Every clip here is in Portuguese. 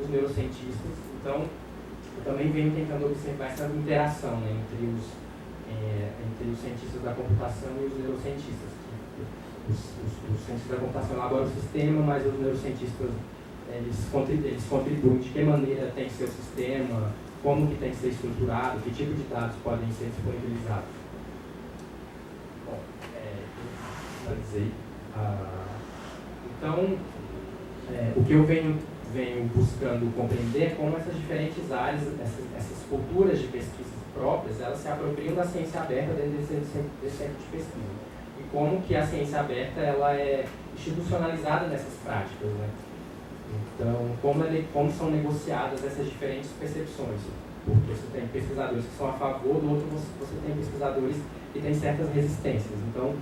os neurocientistas. Então, eu também venho tentando observar essa interação, né, entre os cientistas da computação e os neurocientistas. Os cientistas da computação elaboram o sistema, mas os neurocientistas eles contribuem de que maneira tem que ser o sistema, como que tem que ser estruturado, que tipo de dados podem ser disponibilizados. Bom, finalizei. Então, o que eu venho buscando compreender é como essas diferentes áreas, essas culturas de pesquisa próprias, elas se apropriam da ciência aberta dentro desse centro de pesquisa. E como que a ciência aberta ela é institucionalizada nessas práticas, né? Então, como são negociadas essas diferentes percepções? Porque você tem pesquisadores que são a favor, do outro você tem pesquisadores que têm certas resistências. Então,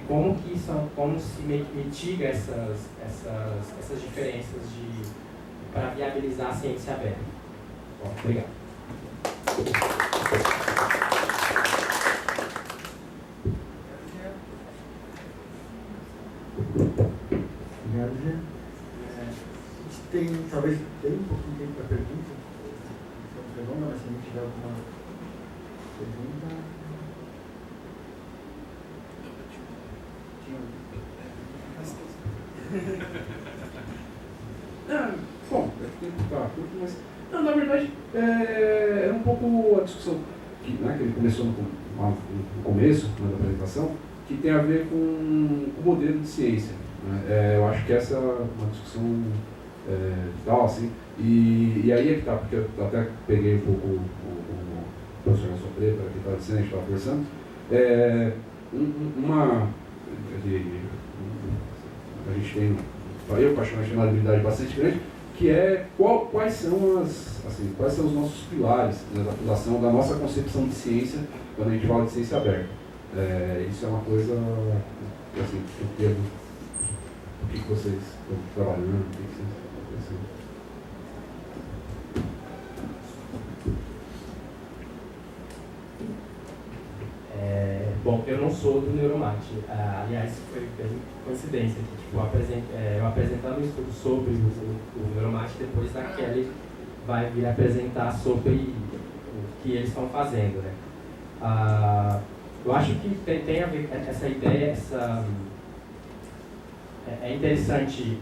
como se mitiga essas diferenças para viabilizar a ciência aberta? Bom, obrigado. Obrigado, Gê. A gente tem, talvez, tem um pouquinho de tempo para pergunta. Mas se a gente tiver alguma pergunta... Bom, mas não, na verdade é um pouco a discussão que ele começou no começo, da apresentação, que tem a ver com o modelo de ciência. Né? Eu acho que essa é uma discussão tal, assim, e aí é que tá, porque eu até peguei um pouco o professor Nelson Preto, que estava dizendo, a gente estava conversando, a gente tem, eu particularmente, uma habilidade bastante grande, que é quais são os nossos pilares, né, da fundação, da nossa concepção de ciência, quando a gente fala de ciência aberta. Isso é uma coisa, assim, eu pergunto, o que vocês estão trabalhando, o que vocês estão pensando. Bom, eu não sou do Neuromate. Aliás, foi coincidência que eu apresentando um estudo sobre o Neuromate, depois a Kelly vai vir apresentar sobre o que eles estão fazendo, né? Eu acho que tem a ver com essa ideia, é interessante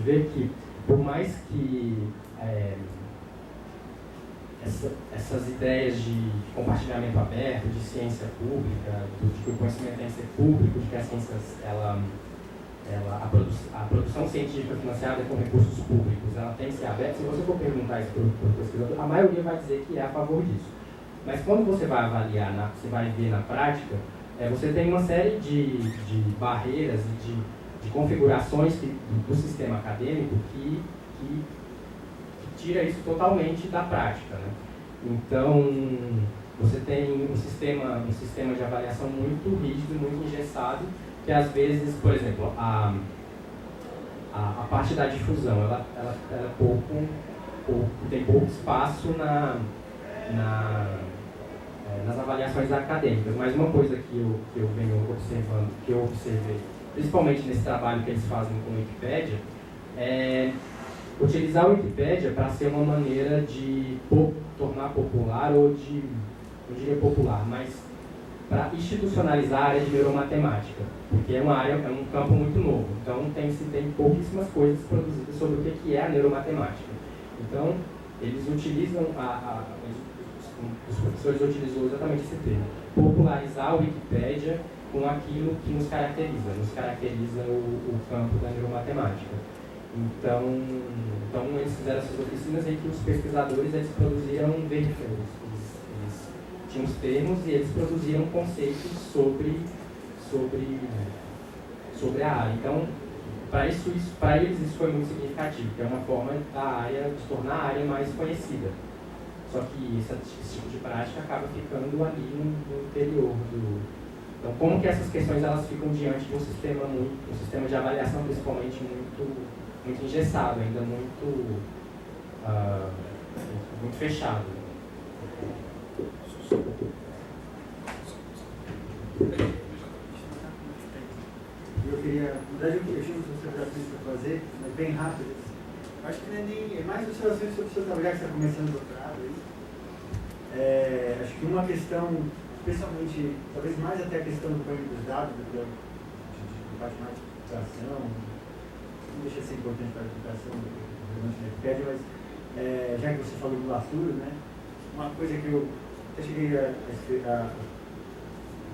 ver que, por mais que essas ideias de compartilhamento aberto, de ciência pública, de que o conhecimento tem que ser público, de que a ciência, a produção científica financiada com recursos públicos, ela tem que ser aberta. Se você for perguntar isso para o pesquisador, a maioria vai dizer que é a favor disso. Mas quando você vai avaliar, você vai ver na prática, você tem uma série de barreiras e de configurações do sistema acadêmico que tira isso totalmente da prática, né? Então, você tem um sistema de avaliação muito rígido, muito engessado, que às vezes, por exemplo, a parte da difusão, ela tem pouco espaço nas avaliações acadêmicas. Mas uma coisa que eu venho observando, que eu observei, principalmente nesse trabalho que eles fazem com a Wikipédia, é utilizar a Wikipédia para ser uma maneira de tornar popular, ou de, não diria popular, mas para institucionalizar a área de neuromatemática, porque é um campo muito novo. Então tem pouquíssimas coisas produzidas sobre o que é a neuromatemática. Então eles utilizam, os professores utilizam exatamente esse termo, popularizar a Wikipédia com aquilo que nos caracteriza o campo da neuromatemática. Então eles fizeram essas oficinas em que os pesquisadores produziram eles tinham os termos e eles produziram conceitos sobre a área. Então, para eles isso foi muito significativo, que é uma forma de tornar a área mais conhecida. Só que esse tipo de prática acaba ficando ali no interior do... Então, como que essas questões elas ficam diante de um sistema de avaliação principalmente muito engessado, ainda muito fechado. Eu queria, na verdade, eu tinha umas observações para fazer, mas bem rápidas. Acho que não é nem. É mais observações sobre o seu trabalho, que está começando o doutorado aí. Acho que uma questão, especialmente, talvez mais até a questão do banco dos dados, de parte mais de educação, não deixa de ser importante para a educação, relevante na Wikipédia, mas já que você falou do Latour, né, uma coisa que eu até cheguei a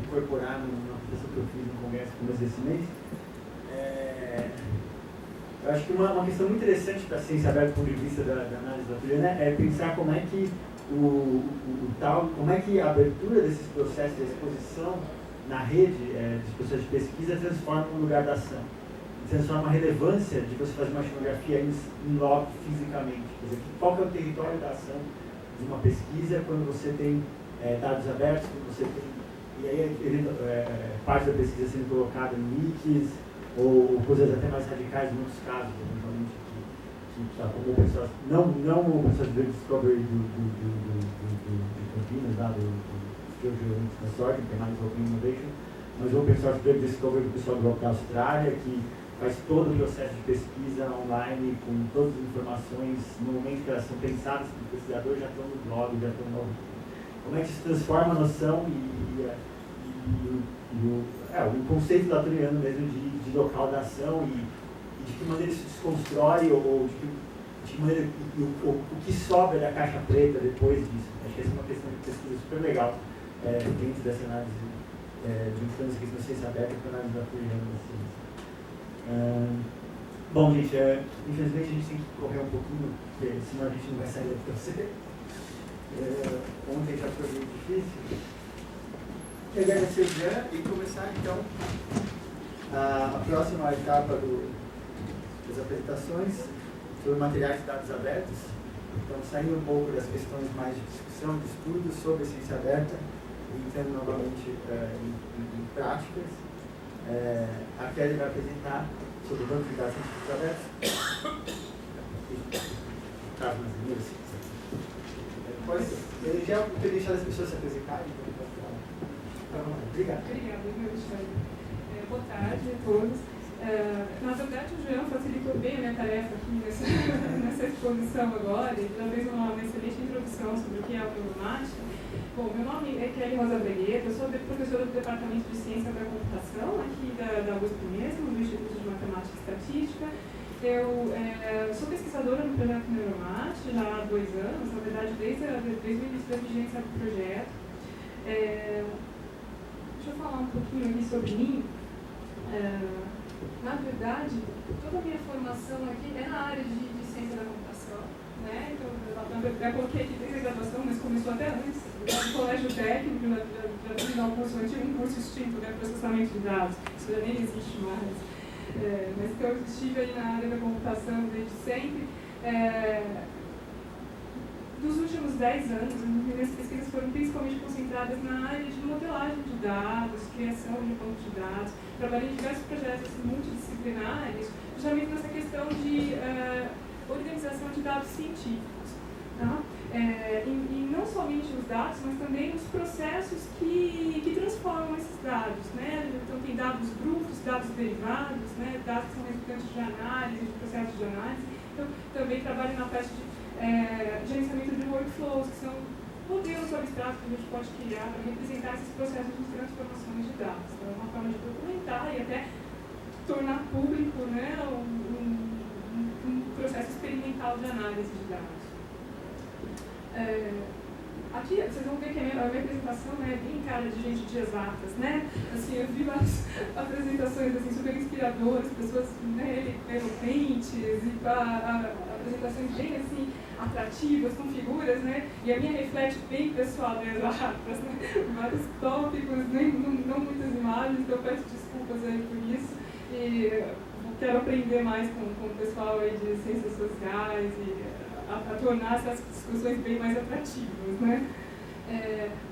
incorporar numa apresentação que eu fiz no congresso no começo desse mês, eu acho que uma questão muito interessante para a ciência aberta do ponto de vista da análise laturiana é pensar como é que como é que a abertura desses processos de exposição na rede de processos de pesquisa transforma um lugar da ação, transforma a relevância de você fazer uma etnografia em loco fisicamente. Quer dizer, qual que é o território da ação de uma pesquisa quando você tem dados abertos, quando você tem, e aí parte da pesquisa sendo colocada em wikis, ou coisas até mais radicais em muitos casos, eventualmente, como o pessoal, não o pessoal de Drug Discovery de Campinas, lá do Consortium, que é mais Open Innovation, mas o pessoal de Drug Discovery do pessoal da Austrália, que faz todo o processo de pesquisa online, com todas as informações, no momento que elas são pensadas pelo pesquisador, já estão no blog, já estão no... Como é que isso transforma a noção o conceito laturiano mesmo de local da ação e de que maneira isso se desconstrói ou de que maneira o que sobra da caixa preta depois disso. Acho que essa é uma questão de pesquisa super legal dentro dessa análise juntando essa questão de ciência aberta com a análise laturiana da ciência. Bom, gente, infelizmente a gente tem que correr um pouquinho, porque senão a gente não vai sair daqui tão cedo. Ontem já foi muito difícil. Eu agradecer o Jean e começar então a próxima etapa das apresentações sobre materiais de dados abertos. Então, saindo um pouco das questões mais de discussão, de estudo sobre ciência aberta e entrando novamente em práticas. A Kelly vai apresentar sobre o banco de dados científicos abertos. Caso nas linhas. Eu já vou deixar as pessoas se apresentarem. Obrigada. Obrigada, Alexandre. Boa tarde a todos. Na verdade, o Jean facilitou bem a minha tarefa aqui nessa exposição agora, e já fez uma excelente introdução sobre o que é a neuromática. Bom, meu nome é Kelly Rosa Bregueta, eu sou professora do Departamento de Ciência da Computação, aqui da USP mesmo, do Instituto de Matemática e Estatística. Eu sou pesquisadora no projeto Neuromate já há 2 anos, na verdade, desde o início da vigência do projeto. Deixa eu falar um pouquinho aqui sobre mim. Na verdade, toda a minha formação aqui é na área de ciência da computação, né? Então, eu coloquei aqui desde a graduação, mas começou até antes, no colégio técnico, já fiz um curso extinto, né, processamento de dados, isso já nem existe mais. Mas então, eu estive aí na área da computação desde sempre. Dos últimos 10 anos, minhas pesquisas foram principalmente concentradas na área de modelagem de dados, criação de bancos de dados. Trabalhei em diversos projetos multidisciplinares, justamente nessa questão de organização de dados científicos. Tá? E não somente os dados, mas também os processos que transformam esses dados. Né? Então, tem dados brutos, dados derivados, né? Dados que são resultantes de análise, de processos de análise. Então, também trabalho na parte de gerenciamento de workflows, que são modelos abstratos que a gente pode criar para representar esses processos de transformações de dados. Então, é uma forma de documentar e até tornar público, né, um processo experimental de análise de dados. Aqui vocês vão ver que a minha apresentação é bem cara de gente de exatas, né? Assim, eu vi várias apresentações assim, super inspiradoras, pessoas, né, eloquentes e apresentações bem assim, atrativas, com figuras, né? E a minha reflete bem pessoal de exatas, né? Vários tópicos, não muitas imagens, então eu peço desculpas aí por isso. E quero aprender mais com o pessoal aí de ciências sociais e a tornar essas discussões bem mais atrativas, né?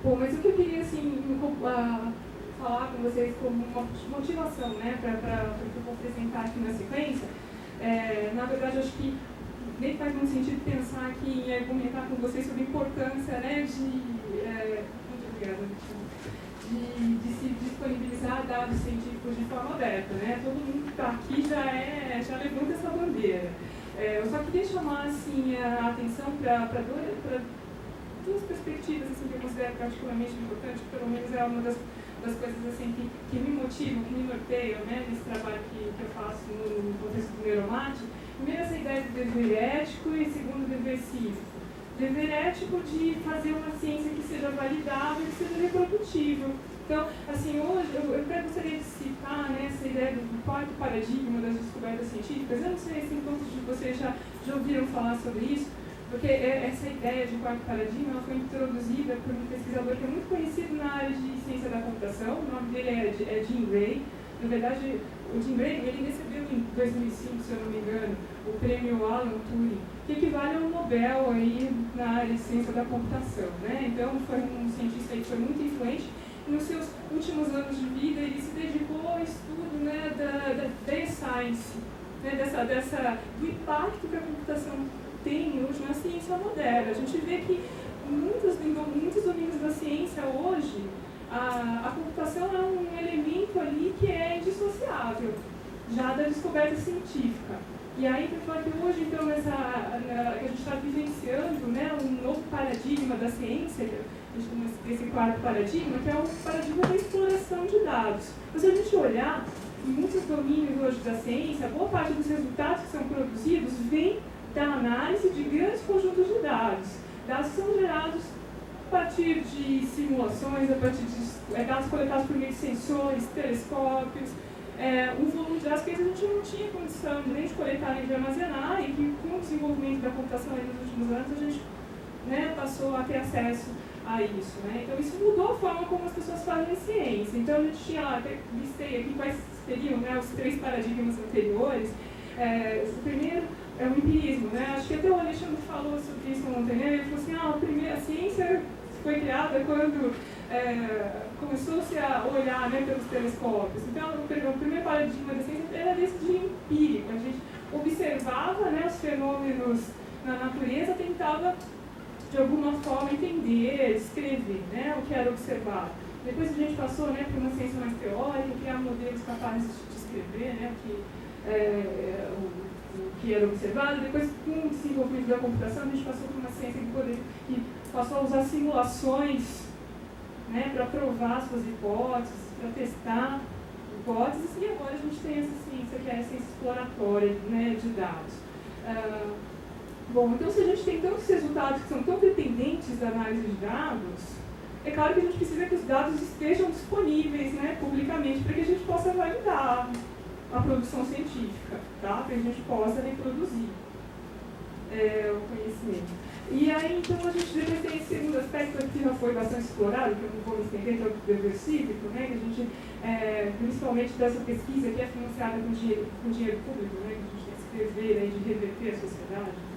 Bom, mas o que eu queria, assim, falar com vocês como uma motivação, né, para o que eu vou apresentar aqui na sequência, na verdade, eu acho que nem faz muito sentido pensar aqui em argumentar com vocês sobre a importância, né, muito obrigada, de se disponibilizar dados científicos de forma aberta, né? Todo mundo que está aqui já levanta essa bandeira. Eu só queria chamar assim, a atenção para duas perspectivas assim, que eu considero particularmente importantes, que pelo menos é uma das coisas assim, que me motivam, que me norteiam, né, nesse trabalho que eu faço no contexto do Neuromate. Primeiro, essa ideia do dever ético e segundo, o dever cívico. Dever ético de fazer uma ciência que seja validável e que seja reprodutível. Então, assim, hoje, eu até gostaria de citar, né, essa ideia do quarto paradigma das descobertas científicas. Eu não sei se todos de vocês já ouviram falar sobre isso, porque essa ideia de quarto paradigma ela foi introduzida por um pesquisador que é muito conhecido na área de ciência da computação. O nome dele é Jim Gray. Na verdade, o Jim Gray ele recebeu em 2005, se eu não me engano, o prêmio Alan Turing, que equivale a um Nobel aí na área de ciência da computação, né? Então, foi um cientista que foi muito influente. E nos seus últimos anos de vida, ele se dedicou ao estudo, né, da data science, né, do impacto que a computação tem hoje na ciência moderna. A gente vê que muitos domínios da ciência hoje, a computação é um elemento ali que é indissociável já da descoberta científica. E aí, para falar que hoje, então, que a gente está vivenciando, né, um novo paradigma da ciência, esse quarto paradigma, que é o paradigma da exploração de dados. Mas se a gente olhar, em muitos domínios hoje da ciência, boa parte dos resultados que são produzidos vem da análise de grandes conjuntos de dados. Dados são gerados a partir de simulações, a partir de dados coletados por meio de sensores, telescópios, um volume de dados que a gente não tinha condição nem de coletar nem de armazenar, e que com o desenvolvimento da computação nos últimos anos a gente, né, passou a ter acesso a isso, né? Então isso mudou a forma como as pessoas fazem ciência. Então a gente tinha lá, listei aqui quais seriam, né, os 3 paradigmas anteriores. O primeiro é o empirismo, né? Acho que até o Alexandre falou sobre isso ontem, né? Ele falou assim, a ciência foi criada quando começou-se a olhar, né, pelos telescópios. Então o primeiro paradigma da ciência era desse de empírico. A gente observava, né, os fenômenos na natureza, tentava de alguma forma entender, descrever, né, o que era observado. Depois a gente passou, né, por uma ciência mais teórica, criar modelos capazes de descrever, né, o que era observado. Depois, com o desenvolvimento da computação, a gente passou por uma ciência que passou a usar simulações, né, para provar suas hipóteses, para testar hipóteses, e agora a gente tem essa ciência que é a ciência exploratória, né, de dados. Bom, então se a gente tem tantos resultados que são tão dependentes da análise de dados, é claro que a gente precisa que os dados estejam disponíveis, né, publicamente, para que a gente possa validar a produção científica, tá? Para que a gente possa reproduzir o conhecimento. E aí, então, a gente depois tem esse segundo aspecto que já foi bastante explorado, que eu não vou me estender, que é o dever cívico, né, que a gente, principalmente dessa pesquisa que é financiada com dinheiro público, né, que a gente tem esse dever aí de reverter a sociedade,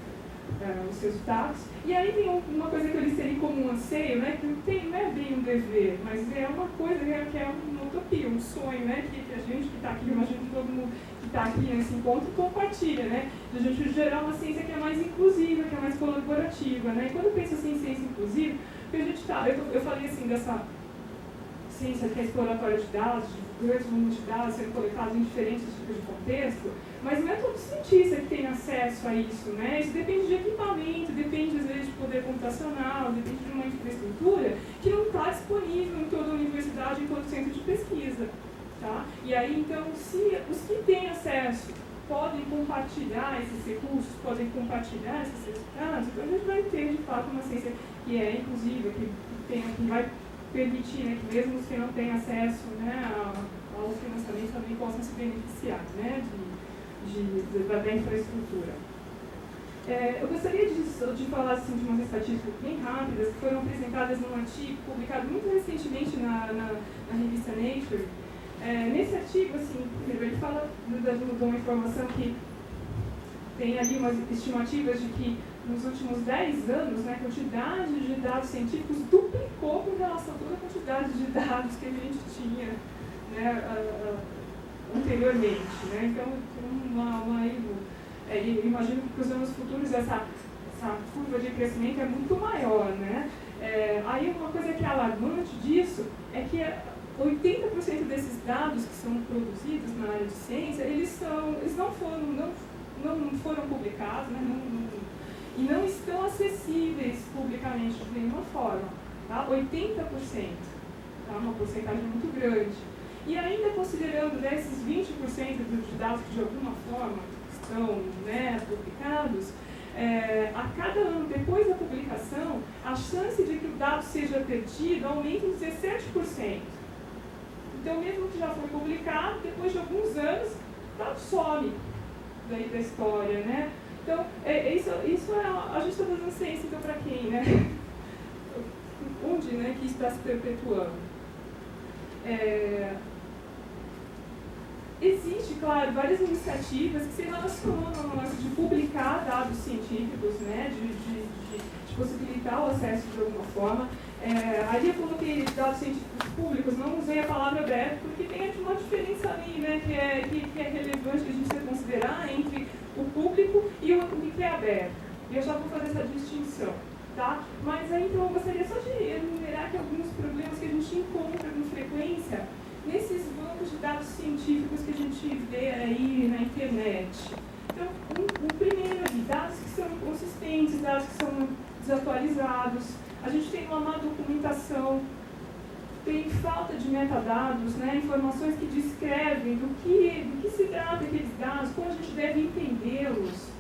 os resultados. E aí tem uma coisa que eu listei como um anseio, né, que não é bem um dever, mas é uma coisa que é uma utopia, um sonho, né, que a gente que está aqui, eu imagino que todo mundo que está aqui nesse encontro compartilha, né, de a gente gerar uma ciência que é mais inclusiva, que é mais colaborativa, né. E quando eu penso assim em ciência inclusiva, porque a gente está, eu falei assim dessa ciência que é exploratória de dados, de grandes volumes de dados sendo coletados em diferentes tipos de contexto, mas não é todo cientista que tem acesso a isso, né? Isso depende de equipamento, depende às vezes de poder computacional, depende de uma infraestrutura que não está disponível em toda a universidade, em todo centro de pesquisa, tá? E aí, então, se os que têm acesso podem compartilhar esses recursos, podem compartilhar esses resultados, então a gente vai ter, de fato, uma ciência que é inclusiva, que vai permitir, né, que mesmo os que não têm acesso, né, ao financiamento também possam se beneficiar, né, da infraestrutura. Eu gostaria de falar assim, de umas estatísticas bem rápidas que foram apresentadas num artigo publicado muito recentemente na revista Nature. Nesse artigo, assim, ele fala de uma informação que tem ali umas estimativas de que nos últimos 10 anos, né, a quantidade de dados científicos duplicou com relação a toda a quantidade de dados que a gente tinha, né, anteriormente, né? Então, eu imagino que para os anos futuros essa curva de crescimento é muito maior, né? Aí uma coisa que é alarmante disso é que 80% desses dados que são produzidos na área de ciência, eles não não foram publicados, né, e não estão acessíveis publicamente de nenhuma forma. Tá? 80%, tá? Uma porcentagem muito grande. E ainda considerando, né, esses 20% de dados que de alguma forma estão, né, publicados, a cada ano depois da publicação, a chance de que o dado seja perdido aumenta em 17%. Então, mesmo que já foi publicado, depois de alguns anos, o dado some daí da história, né? Então, isso a gente está fazendo ciência, então, para quem, né? Onde, né, que isso está se perpetuando? Existe, claro, várias iniciativas que se relacionam ao lance de publicar dados científicos, né, de possibilitar o acesso de alguma forma. Ali eu coloquei dados científicos públicos, não usei a palavra aberto, porque tem uma diferença ali, né, que é relevante que a gente precisa considerar entre o público e o que é aberto. E eu já vou fazer essa distinção. Tá? Mas aí, então, eu gostaria só de enumerar aqui alguns problemas que a gente encontra com frequência nesses bancos de dados científicos que a gente vê aí na internet. Então, o primeiro ali, dados que são inconsistentes, dados que são desatualizados. A gente tem uma má documentação, tem falta de metadados, né, informações que descrevem do que se trata aqueles dados, como a gente deve entendê-los.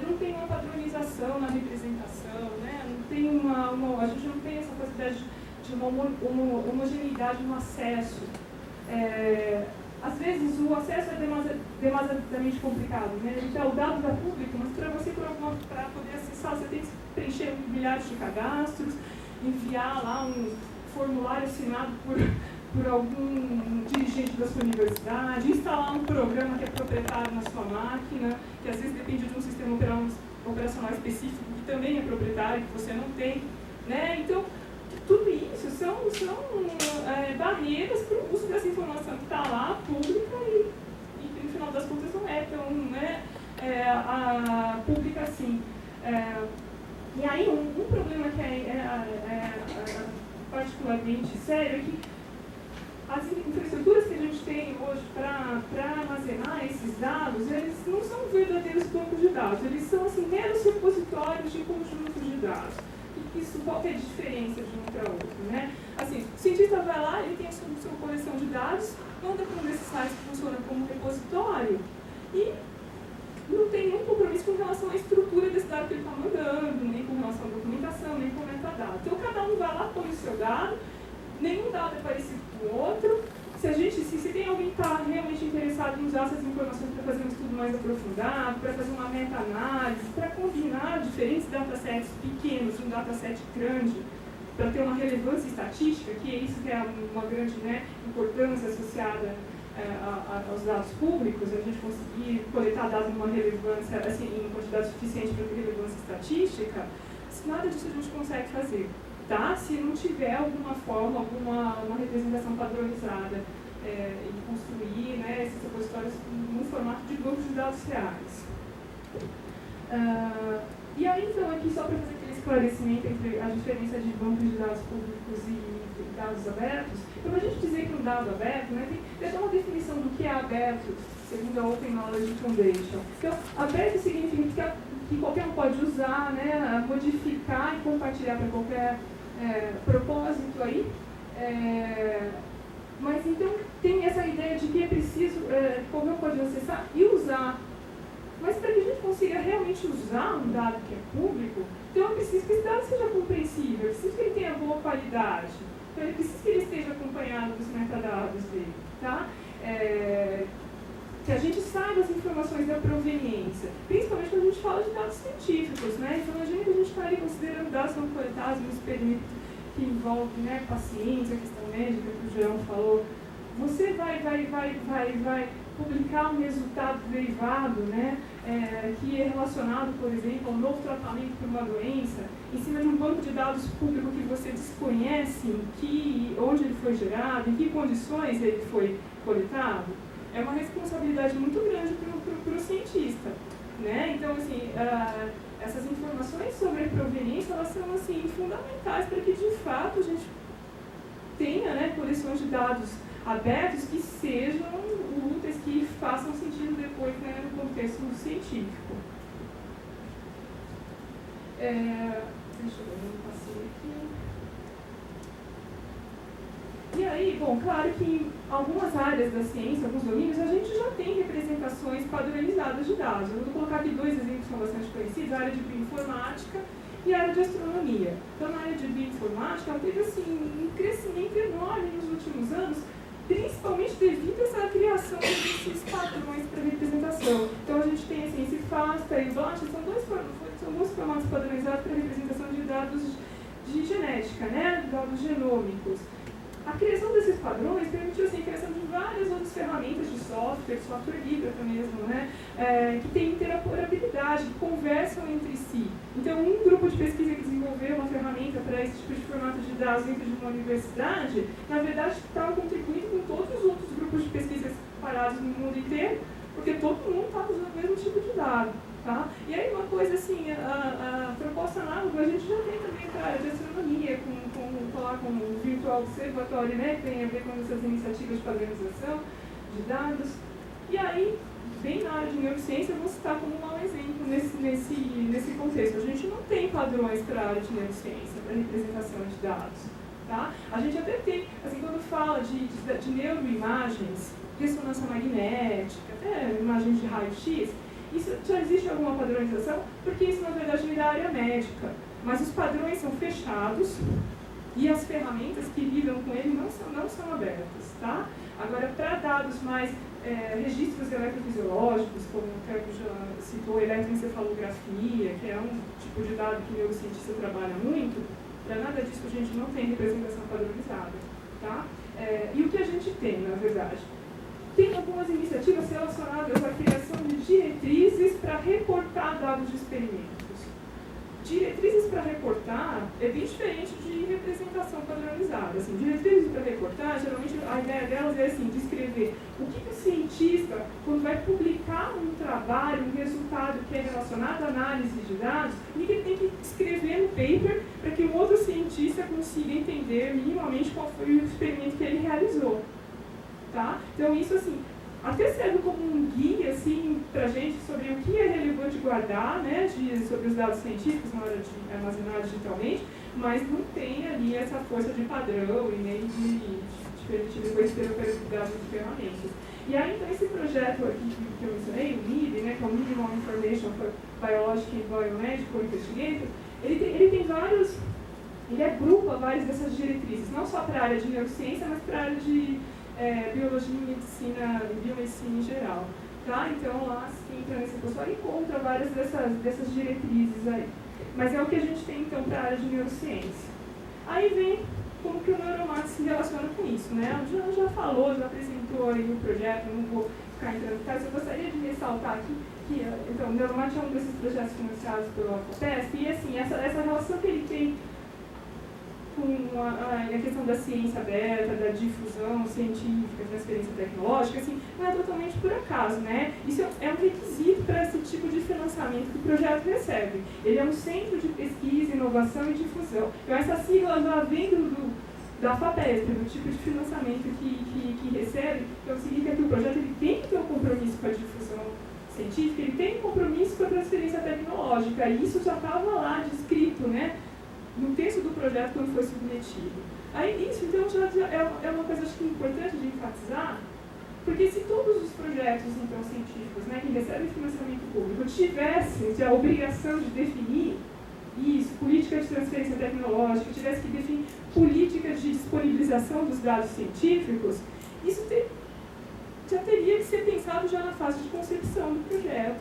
Não tem uma padronização na representação, né? Não tem a gente não tem essa possibilidade de uma homogeneidade no acesso. Às vezes o acesso é demasiadamente complicado, né? Então, o dado é público, mas para poder acessar você tem que preencher milhares de cadastros, enviar lá um formulário assinado por algum dirigente da sua universidade, instalar um programa que é proprietário na sua máquina, que às vezes depende de um sistema operacional específico que também é proprietário, que você não tem, né? Então, tudo isso são barreiras para o uso dessa informação que está lá, pública, e no final das contas não é tão, né, pública assim. E aí, um problema que é particularmente sério é que as infraestruturas que a gente tem hoje para armazenar esses dados, eles não são verdadeiros bancos de dados, eles são assim, meros repositórios de conjuntos de dados. E isso, qual que é a diferença de um para outro, né? Assim, o cientista vai lá, ele tem a sua coleção de dados, manda para um desses sites que funciona como repositório e não tem nenhum compromisso com relação à estrutura desse dado que ele está mandando, nem com relação à documentação, nem com metadado. Então, cada um vai lá, põe o seu dado, nenhum dado é parecido com o outro. Se tem alguém que está realmente interessado em usar essas informações para fazer um estudo mais aprofundado, para fazer uma meta-análise, para combinar diferentes datasets pequenos e um dataset grande, para ter uma relevância estatística, que é isso que é uma grande, né, importância associada aos dados públicos, a gente conseguir coletar dados numa relevância, assim, em quantidade suficiente para ter relevância estatística, nada disso a gente consegue fazer. Tá? Se não tiver alguma forma, uma representação padronizada e construir, né, esses repositórios no formato de bancos de dados reais. E aí, então, aqui só para fazer aquele esclarecimento entre a diferença de bancos de dados públicos e dados abertos, então, para a gente dizer que um dado aberto, né, tem até uma definição do que é aberto, segundo a Open Knowledge Foundation. Então, aberto significa que qualquer um pode usar, né, modificar e compartilhar para qualquer propósito aí, mas então tem essa ideia de que é preciso, qualquer um pode acessar e usar, mas para que a gente consiga realmente usar um dado que é público, então é preciso que esse dado seja compreensível, é preciso que ele tenha boa qualidade, então é preciso que ele esteja acompanhado dos metadados dele, tá? Que a gente saiba as informações da proveniência, principalmente quando a gente fala de dados científicos, né? Então, imagina que a gente está ali considerando dados não coletados no experimento que envolve, né, pacientes, a questão médica que o João falou. Você vai publicar um resultado derivado, né, que é relacionado, por exemplo, a um novo tratamento para uma doença, em cima de um banco de dados público que você desconhece onde ele foi gerado, em que condições ele foi coletado. É uma responsabilidade muito grande para o cientista, né? Então, assim, essas informações sobre a proveniência, elas são, assim, fundamentais para que, de fato, a gente tenha, né, coleções de dados abertos que sejam úteis, que façam sentido depois, né, no contexto científico. Deixa eu ver, eu passei aqui. E aí, bom, claro que em algumas áreas da ciência, alguns domínios, a gente já tem representações padronizadas de dados. Eu vou colocar aqui 2 exemplos que são bastante conhecidos, a área de bioinformática e a área de astronomia. Então, na área de bioinformática, ela teve assim, um crescimento enorme nos últimos anos, principalmente devido a essa criação desses padrões para representação. Então, a gente tem assim, esse FASTA e o BLAST, são dois formatos padronizados para representação de dados de genética, né? Dados genômicos. A criação desses padrões permitiu assim, a criação de várias outras ferramentas de software livre até mesmo, né? Que tem interoperabilidade, que conversam entre si. Então, um grupo de pesquisa que desenvolveu uma ferramenta para esse tipo de formato de dados dentro de uma universidade, na verdade, estava contribuindo com todos os outros grupos de pesquisa separados no mundo inteiro, porque todo mundo estava usando o mesmo tipo de dado. Tá? E aí uma coisa assim, a proposta análoga a gente já tem também para a área de astronomia, com o Virtual Observatory, né, que tem a ver com essas iniciativas de padronização de dados. E aí, bem na área de neurociência, eu vou citar como um mau exemplo nesse contexto. A gente não tem padrões para a área de neurociência, para representação de dados. Tá? A gente até tem, assim, quando fala de neuroimagens, ressonância magnética, até imagens de raio-x, isso já existe alguma padronização, porque isso na verdade vem da área médica. Mas os padrões são fechados e as ferramentas que lidam com ele não são abertas. Tá? Agora, para dados mais registros eletrofisiológicos, como o Kevin já citou, eletroencefalografia, que é um tipo de dado que o neurocientista trabalha muito, para nada disso a gente não tem representação padronizada. Tá? E o que a gente tem, na verdade? Tem algumas iniciativas relacionadas à criação de diretrizes para reportar dados de experimentos. Diretrizes para reportar é bem diferente de representação padronizada. Assim, diretrizes para reportar, geralmente a ideia delas é assim, descrever o que o cientista, quando vai publicar um trabalho, um resultado que é relacionado à análise de dados, ele tem que escrever no paper para que o outro cientista consiga entender minimamente qual foi o experimento que ele realizou. Tá? Então isso assim, até serve como um guia assim, para a gente sobre o que é relevante guardar, né, sobre os dados científicos na hora de armazenar digitalmente, mas não tem ali essa força de padrão e nem de permitir depois interoperabilidade de ferramentas. E aí então esse projeto aqui que eu mencionei, o MIB, né, que é o Minimal Information for Biological and Biomedical Investigator, ele tem vários, ele agrupa várias dessas diretrizes, não só para a área de neurociência, mas para a área de biologia e medicina, biomedicina em geral. Tá? Então, lá, quem entra nesse repositório encontra várias dessas diretrizes aí. Mas é o que a gente tem, então, para a área de neurociência. Aí vem como que o Neuromat se relaciona com isso, né? O Jean já falou, já apresentou aí o projeto, não vou ficar entrando em detalhes. Eu gostaria de ressaltar aqui que então, o Neuromat é um desses projetos financiados pela FAPESP, e assim, essa relação que ele tem com a questão da ciência aberta, da difusão científica, transferência tecnológica, assim, não é totalmente por acaso, né? Isso é um requisito para esse tipo de financiamento que o projeto recebe. Ele é um centro de pesquisa, inovação e difusão. Então, essa sigla já vem da FAPESP, do tipo de financiamento que recebe, então significa que o projeto ele tem que ter um compromisso com a difusão científica, ele tem um compromisso com a transferência tecnológica, e isso já estava lá descrito, né? No texto do projeto quando foi submetido. Aí isso, então, já é uma coisa acho que importante de enfatizar, porque se todos os projetos então, científicos, né, que recebem financiamento público tivessem a obrigação de definir isso, política de transferência tecnológica, tivesse que definir políticas de disponibilização dos dados científicos, isso já teria que ser pensado já na fase de concepção do projeto.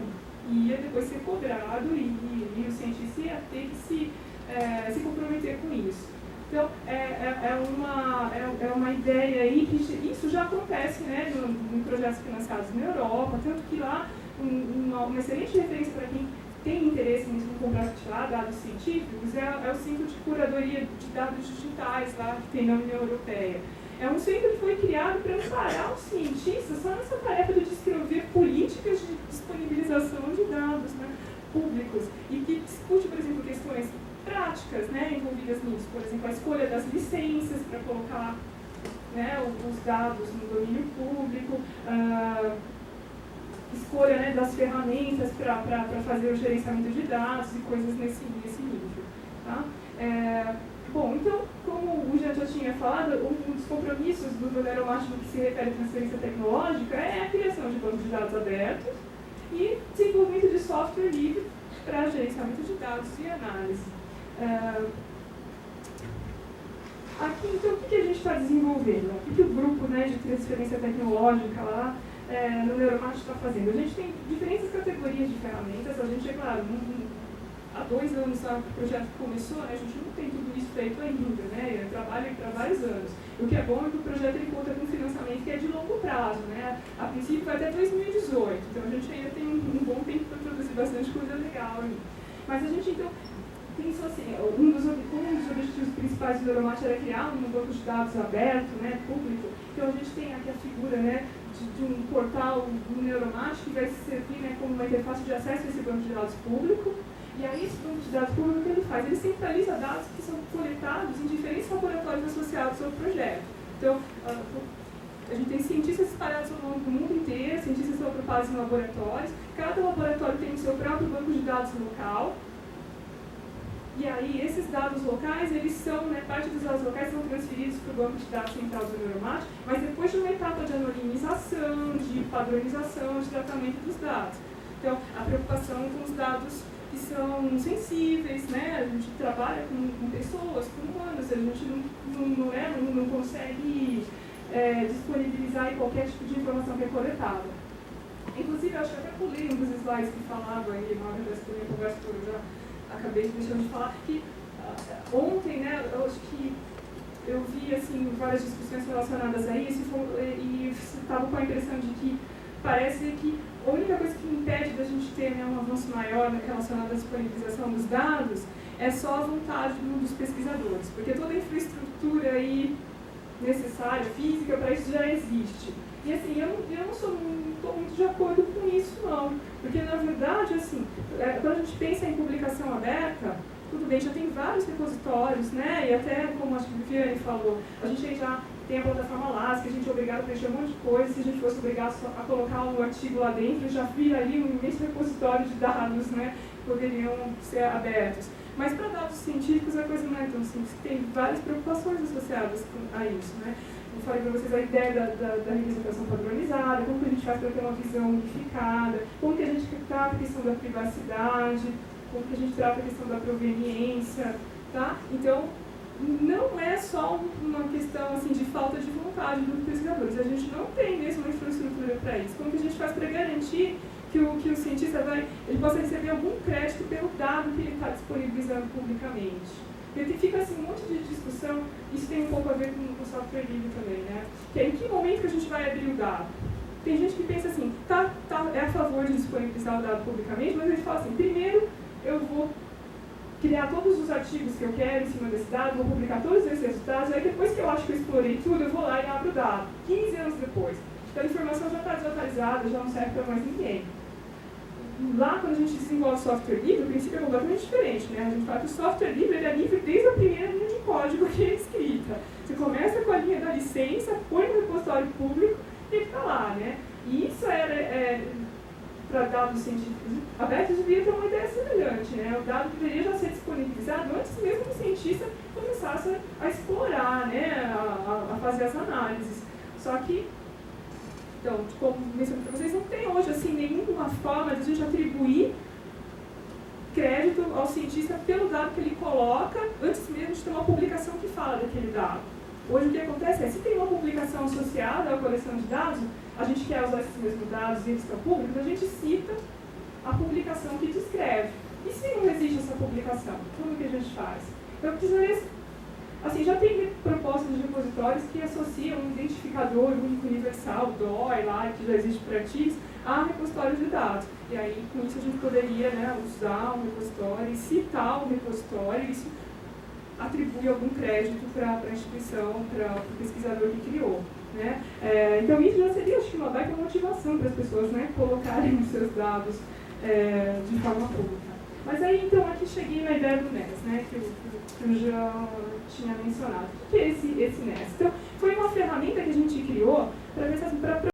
E ia depois ser cobrado e o cientista ia ter que se comprometer com isso. Então, é uma ideia aí que isso já acontece, né, em projetos financiados na Europa, tanto que lá uma excelente referência para quem tem interesse em compartilhar dados científicos é o Centro de Curadoria de Dados Digitais lá que tem na União Europeia. É um centro que foi criado para amparar os cientistas só nessa tarefa de descrever políticas de disponibilização de dados, né, públicos, e que discute, por exemplo, questões práticas, né, envolvidas nisso, por exemplo, a escolha das licenças para colocar, né, os dados no domínio público, escolha, né, das ferramentas para fazer o gerenciamento de dados e coisas nesse nível. Tá? Bom, então, como o Jean já tinha falado, um dos compromissos do Neuromatch no que se refere à transferência tecnológica é a criação de bancos de dados abertos e desenvolvimento de software livre para gerenciamento de dados e análise. Aqui, então, o que a gente está desenvolvendo? O que o grupo, né, de transferência tecnológica lá no Neuromatch está fazendo? A gente tem diferentes categorias de ferramentas. A gente, é claro, há 2 anos que o projeto começou, né, a gente não tem tudo isso feito ainda, né, trabalha para vários anos. O que é bom é que o projeto ele conta com um financiamento que é de longo prazo, né, a princípio vai até 2018, então a gente ainda tem um bom tempo para produzir bastante coisa legal aí. Mas a gente, então, pensou assim, um dos objetivos principais do Neuromatch era criar um banco de dados aberto, né, público. Então a gente tem aqui a figura, né, de um portal do Neuromatch que vai servir, né, como uma interface de acesso a esse banco de dados público. E aí esse banco de dados público, o que ele faz? Ele centraliza dados que são coletados em diferentes laboratórios associados ao projeto. Então, a gente tem cientistas espalhados ao longo do mundo inteiro, cientistas agrupados em laboratórios. Cada laboratório tem o seu próprio banco de dados local. E aí, esses dados locais, eles são, né, parte dos dados locais são transferidos para o banco de dados central do Neuromatch, mas depois de uma etapa de anonimização, de padronização, de tratamento dos dados. Então, a preocupação com os dados que são sensíveis, né? A gente trabalha com pessoas, com humanos, a gente não consegue disponibilizar qualquer tipo de informação que é coletada. Inclusive, eu acho que até pulei um dos slides que falava aí, na hora dessa minha conversa que eu já acabei deixando de falar, que ontem, né, eu acho que eu vi assim, várias discussões relacionadas a isso e estava com a impressão de que parece que a única coisa que impede da gente ter, né, um avanço maior relacionado à disponibilização dos dados é só a vontade dos pesquisadores, porque toda a infraestrutura aí necessária, física, para isso já existe. E assim, eu não estou muito de acordo com isso, não. Porque, na verdade, assim, quando a gente pensa em publicação aberta, tudo bem, já tem vários repositórios, né? E até, como acho que o Viviane falou, a gente já tem a plataforma LAS, que a gente é obrigado a preencher um monte de coisa. Se a gente fosse obrigado a colocar um artigo lá dentro, já viraria um imenso repositório de dados, né? Que poderiam ser abertos. Mas para dados científicos a coisa não é tão simples, tem várias preocupações associadas a isso, né? Eu falei para vocês a ideia da representação padronizada, como que a gente faz para ter uma visão unificada, como que a gente trata a questão da privacidade, como que a gente trata a questão da proveniência, tá? Então, não é só uma questão assim, de falta de vontade dos pesquisadores, a gente não tem mesmo uma infraestrutura para isso. Como que a gente faz para garantir que o cientista ele possa receber algum crédito pelo dado que ele está disponibilizando publicamente? Porque fica assim, um monte de discussão, isso tem um pouco a ver com o software livre também, né? Que é em que momento que a gente vai abrir o dado? Tem gente que pensa assim, é a favor de disponibilizar o dado publicamente, mas a gente fala assim, primeiro eu vou criar todos os artigos que eu quero em cima desse dado, vou publicar todos esses resultados, aí depois que eu acho que eu explorei tudo, eu vou lá e abro o dado, 15 anos depois. Então a informação já está desatualizada, já não serve para mais ninguém. Lá, quando a gente desenvolve software livre, o princípio é completamente diferente, né? A gente fala que o software livre ele é livre desde a primeira linha de código que é escrita. Você começa com a linha da licença, põe no repositório público e ele está lá, né? E isso para dados científicos abertos, devia ter uma ideia semelhante, né? O dado deveria já ser disponibilizado antes mesmo que o cientista começasse a explorar, né? A fazer as análises. Só que, então, como mencionei para vocês, não tem hoje assim, nenhuma forma de a gente atribuir crédito ao cientista pelo dado que ele coloca antes mesmo de ter uma publicação que fala daquele dado. Hoje o que acontece é, se tem uma publicação associada à coleção de dados, a gente quer usar esses mesmos dados e eles estão públicos, a gente cita a publicação que descreve. E se não existe essa publicação, como que a gente faz? Eu precisaria, assim, já tem propostas de repositórios que associam um identificador único universal, DOI, lá, que já existe para artigos, a repositório de dados. E aí, com isso, a gente poderia, né, usar um repositório e citar o repositório, e isso atribui algum crédito para a instituição, para o pesquisador que criou. Né? Então, isso já seria, acho que, uma baita motivação para as pessoas, né, colocarem os seus dados de forma pública. Mas aí, então, aqui cheguei na ideia do NES, né, que eu já tinha mencionado. O que é esse NES? Então, foi uma ferramenta que a gente criou para